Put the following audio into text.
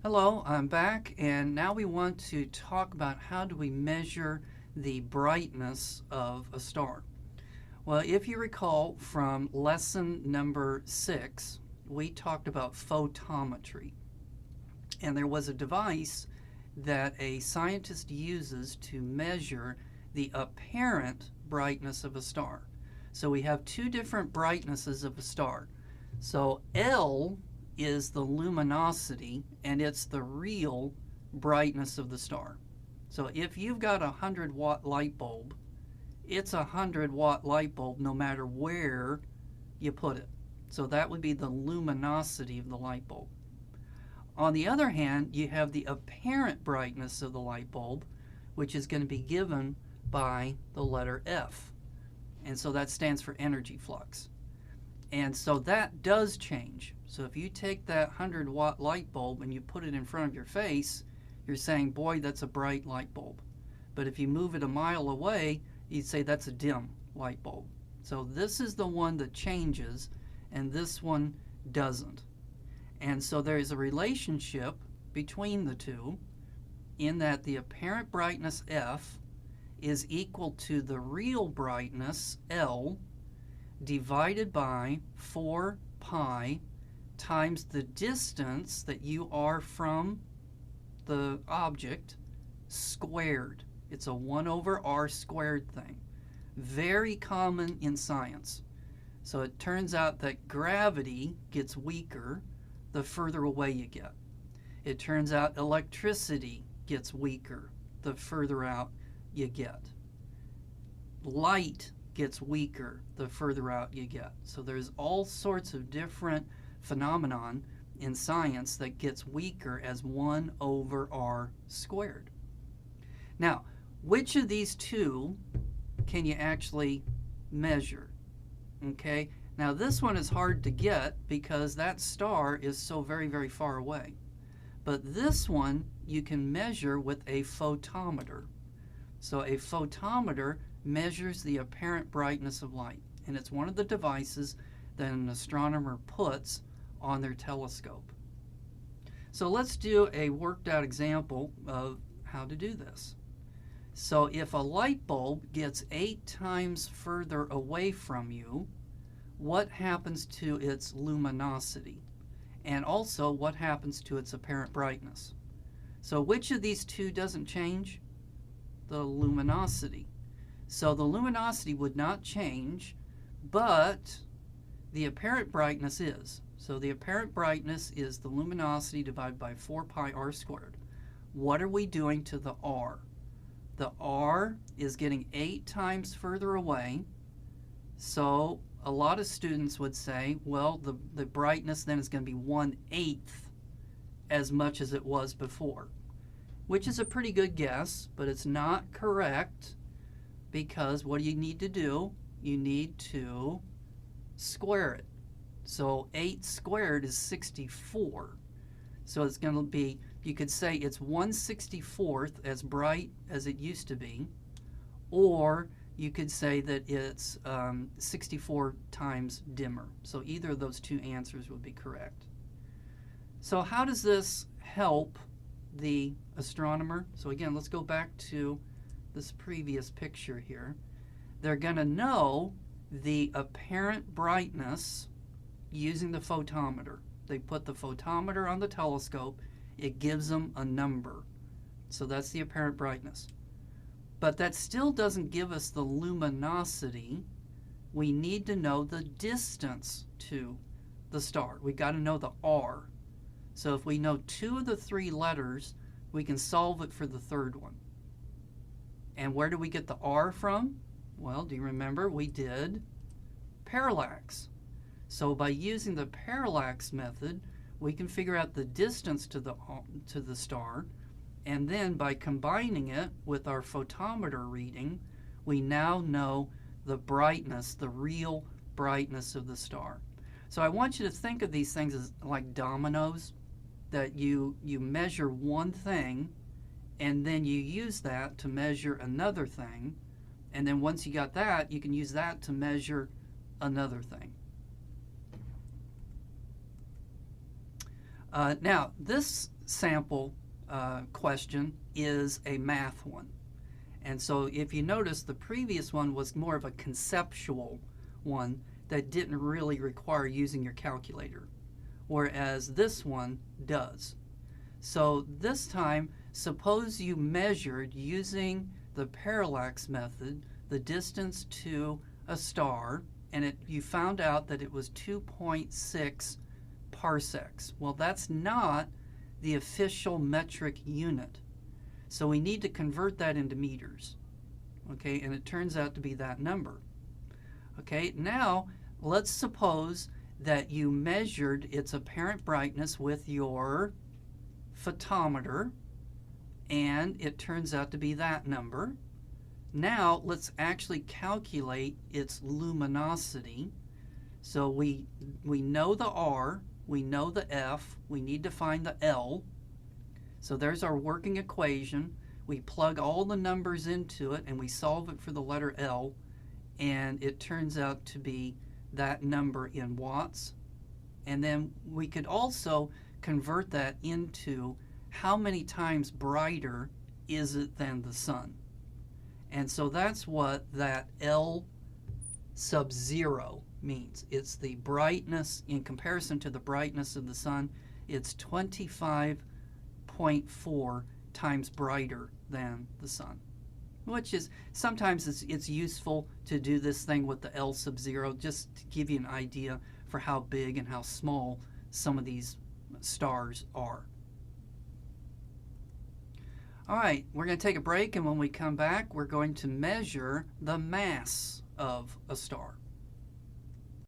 Hello, I'm back, and now we want to talk about how do we measure the brightness of a star. Well, if you recall from lesson number 6, we talked about photometry, and there was a device that a scientist uses to measure the apparent brightness of a star. So we have two different brightnesses of a star. So L is the luminosity, and it's the real brightness of the star. So if you've got a 100-watt light bulb, it's a 100-watt light bulb no matter where you put it. So that would be the luminosity of the light bulb. On the other hand, you have the apparent brightness of the light bulb, which is going to be given by the letter F. And so that stands for energy flux. And so that does change. So if you take that 100-watt light bulb and you put it in front of your face, you're saying, boy, that's a bright light bulb. But if you move it a mile away, you'd say that's a dim light bulb. So this is the one that changes, and this one doesn't. And so there is a relationship between the two in that the apparent brightness F is equal to the real brightness L divided by 4 pi times the distance that you are from the object squared. It's a 1 over r squared thing. Very common in science. So it turns out that gravity gets weaker the further away you get. It turns out electricity gets weaker the further out you get. Light gets weaker the further out you get. So there's all sorts of different phenomenon in science that gets weaker as 1 over r squared. Now, which of these two can you actually measure? Okay, now this one is hard to get because that star is so very, very far away. But this one you can measure with a photometer. So a photometer measures the apparent brightness of light, and it's one of the devices that an astronomer puts on their telescope. So let's do a worked out example of how to do this. So if a light bulb gets 8 times further away from you, what happens to its luminosity? And also, what happens to its apparent brightness? So which of these two doesn't change? The luminosity. So the luminosity would not change, but the apparent brightness is. So the apparent brightness is the luminosity divided by 4 pi r squared. What are we doing to the r? The r is getting 8 times further away. So a lot of students would say, well, the brightness then is going to be 1/8 as much as it was before, which is a pretty good guess, but it's not correct, because what do you need to do? You need to square it. So 8 squared is 64. So it's going to be, you could say it's 1/64th as bright as it used to be, or you could say that it's 64 times dimmer. So either of those two answers would be correct. So how does this help the astronomer? So again, let's go back to this previous picture here. They're going to know the apparent brightness using the photometer. They put the photometer on the telescope. It gives them a number. So that's the apparent brightness. But that still doesn't give us the luminosity. We need to know the distance to the star. We got to know the r. So if we know 2 of the 3 letters, we can solve it for the third one. And where do we get the r from? Well, do you remember? We did parallax. So by using the parallax method, we can figure out the distance to the star, and then by combining it with our photometer reading, we now know the brightness, the real brightness of the star. So I want you to think of these things as like dominoes, that you measure one thing, and then you use that to measure another thing, and then once you got that, you can use that to measure another thing. Now, this sample question is a math one. And so if you notice, the previous one was more of a conceptual one that didn't really require using your calculator, whereas this one does. So this time, suppose you measured using the parallax method the distance to a star, and you found out that it was 2.6 parsecs. Well, that's not the official metric unit. So we need to convert that into meters. Okay, and it turns out to be that number. Okay, now let's suppose that you measured its apparent brightness with your photometer, and it turns out to be that number. Now let's actually calculate its luminosity. So we know the R, we know the F, we need to find the L. So there's our working equation. We plug all the numbers into it and we solve it for the letter L, and it turns out to be that number in watts. And then we could also convert that into how many times brighter is it than the sun. And so that's what that L sub 0 means. It's the brightness in comparison to the brightness of the sun. It's 25.4 times brighter than the sun, which is sometimes it's useful to do this thing with the L sub 0 just to give you an idea for how big and how small some of these stars are. All right, we're going to take a break, and when we come back, we're going to measure the mass of a star.